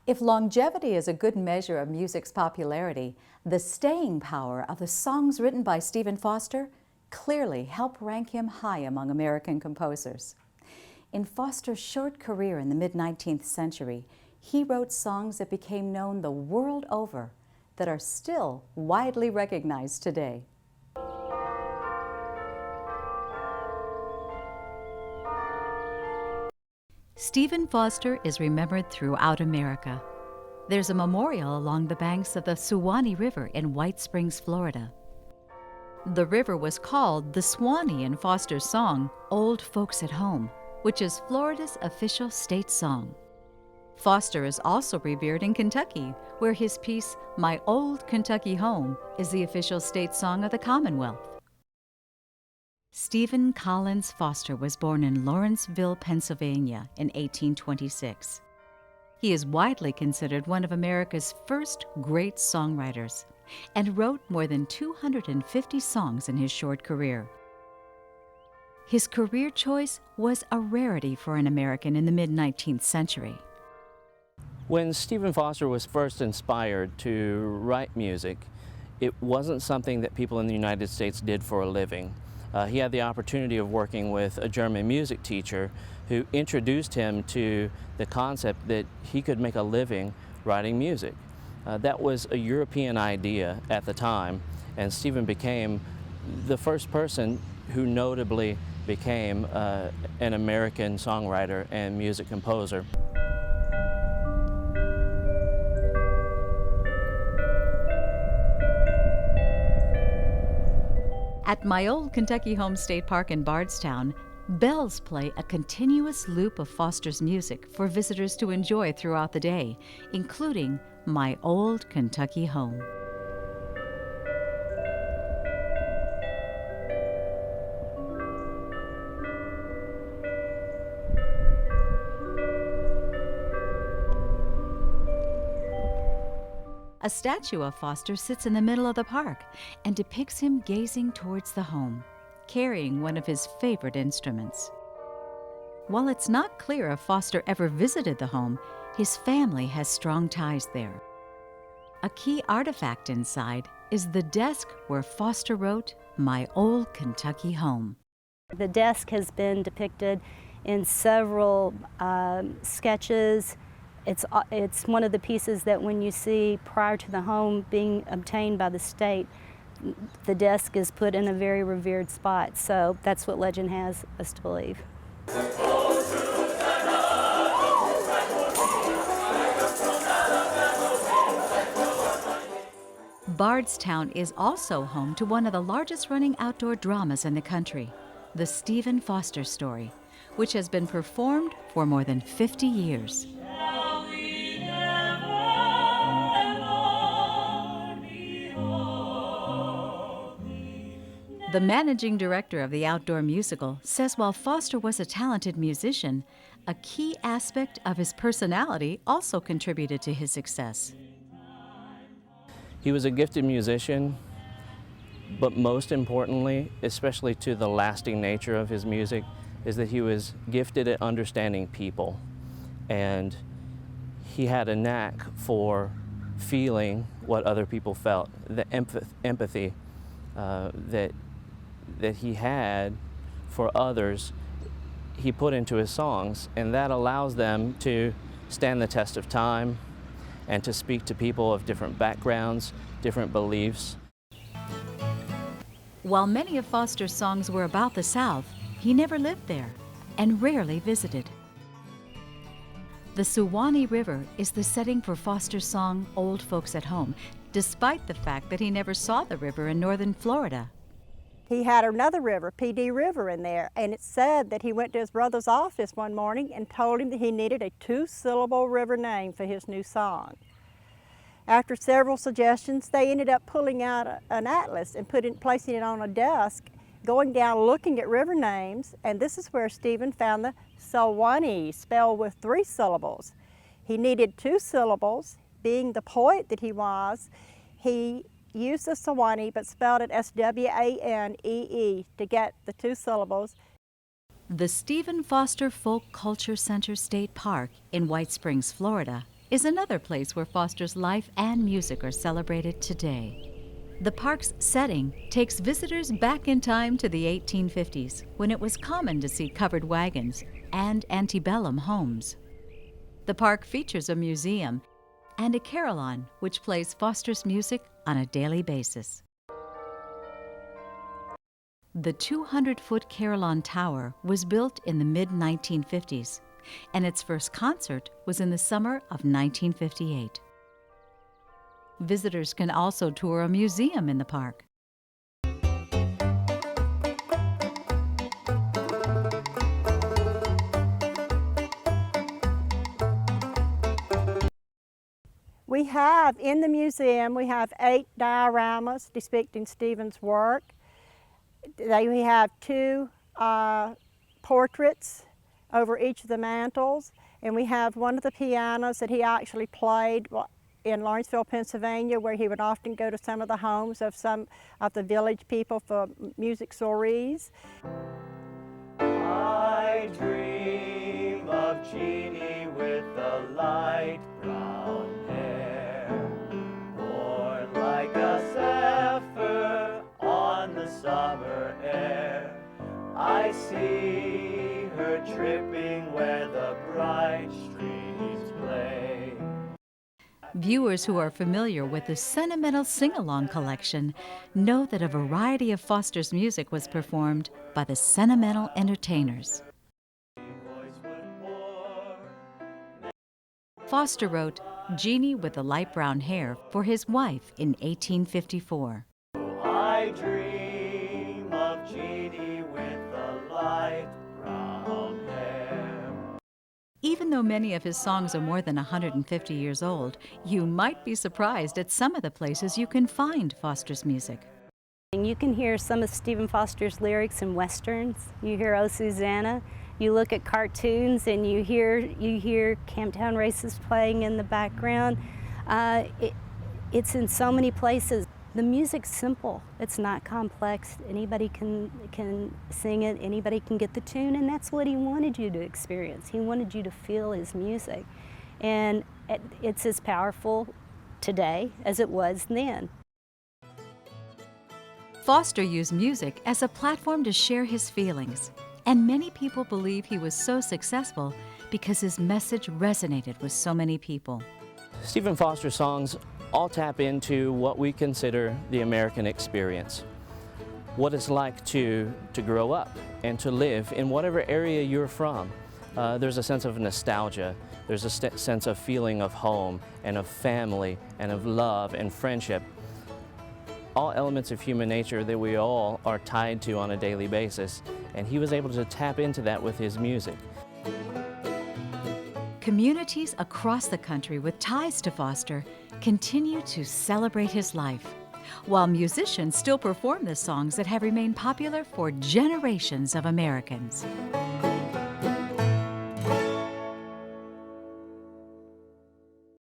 If longevity is a good measure of music's popularity, the staying power of the songs written by Stephen Foster clearly help rank him high among American composers. In Foster's short career in the mid-19th century, he wrote songs that became known the world over, that are still widely recognized today. Stephen Foster is remembered throughout America. There's a memorial along the banks of the Suwannee River in White Springs, Florida. The river was called the Swanee in Foster's song, Old Folks at Home, which is Florida's official state song. Foster is also revered in Kentucky, where his piece, My Old Kentucky Home, is the official state song of the Commonwealth. Stephen Collins Foster was born in Lawrenceville, Pennsylvania in 1826. He is widely considered one of America's first great songwriters and wrote more than 250 songs in his short career. His career choice was a rarity for an American in the mid-19th century. When Stephen Foster was first inspired to write music, it wasn't something that people in the United States did for a living. He had the opportunity of working with a German music teacher who introduced him to the concept that he could make a living writing music. That was a European idea at the time, and Stephen became the first person who notably became an American songwriter and music composer. At My Old Kentucky Home State Park in Bardstown, bells play a continuous loop of Foster's music for visitors to enjoy throughout the day, including My Old Kentucky Home. A statue of Foster sits in the middle of the park and depicts him gazing towards the home, carrying one of his favorite instruments. While it's not clear if Foster ever visited the home, his family has strong ties there. A key artifact inside is the desk where Foster wrote My Old Kentucky Home. The desk has been depicted in several sketches. It's one of the pieces that when you see prior to the home being obtained by the state, the desk is put in a very revered spot. So that's what legend has us to believe. Bardstown is also home to one of the largest running outdoor dramas in the country, the Stephen Foster Story, which has been performed for more than 50 years. The managing director of the outdoor musical says while Foster was a talented musician, a key aspect of his personality also contributed to his success. He was a gifted musician, but most importantly, especially to the lasting nature of his music, is that he was gifted at understanding people. And he had a knack for feeling what other people felt, the empathy that he had for others, he put into his songs, and that allows them to stand the test of time and to speak to people of different backgrounds, different beliefs. While many of Foster's songs were about the South, he never lived there and rarely visited. The Suwannee River is the setting for Foster's song Old Folks at Home, despite the fact that he never saw the river in northern Florida. He had another river, PD River, in there, and it said that he went to his brother's office one morning and told him that he needed a two-syllable river name for his new song. After several suggestions, they ended up pulling out an atlas and placing it on a desk, going down looking at river names, and this is where Stephen found the Swanee, spelled with 3 syllables. He needed 2 syllables. Being the poet that he was, he used the Swanee but spelled it S-W-A-N-E-E to get the 2 syllables. The Stephen Foster Folk Culture Center State Park in White Springs, Florida, is another place where Foster's life and music are celebrated today. The park's setting takes visitors back in time to the 1850s, when it was common to see covered wagons and antebellum homes. The park features a museum and a carillon which plays Foster's music on a daily basis. The 200-foot Carillon Tower was built in the mid-1950s, and its first concert was in the summer of 1958. Visitors can also tour a museum in the park. We have, in the museum, we have 8 dioramas depicting Stephen's work. We have 2 portraits over each of the mantels, and we have one of the pianos that he actually played in Lawrenceville, Pennsylvania, where he would often go to some of the homes of some of the village people for music soirees. I dream of Jeannie with the light brown hair, born like a zephyr on the summer air. I see her tripping where the bright streams play. Viewers who are familiar with the Sentimental Sing-Along collection know that a variety of Foster's music was performed by the Sentimental entertainers. Foster wrote "Jeannie with the Light Brown Hair" for his wife in 1854. I dream of Jeannie with the light brown hair. Even though many of his songs are more than 150 years old, you might be surprised at some of the places you can find Foster's music. You can hear some of Stephen Foster's lyrics in westerns. You hear "Oh Susanna." You look at cartoons and you hear Camptown races playing in the background. It's in so many places. The music's simple. It's not complex. Anybody can sing it. Anybody can get the tune, and that's what he wanted you to experience. He wanted you to feel his music, and it's as powerful today as it was then. Foster used music as a platform to share his feelings, and many people believe he was so successful because his message resonated with so many people. Stephen Foster's songs all tap into what we consider the American experience. What it's like to grow up and to live in whatever area you're from. There's a sense of nostalgia. There's a sense of feeling of home and of family and of love and friendship. All elements of human nature that we all are tied to on a daily basis, and he was able to tap into that with his music. Communities across the country with ties to Foster continue to celebrate his life, while musicians still perform the songs that have remained popular for generations of Americans.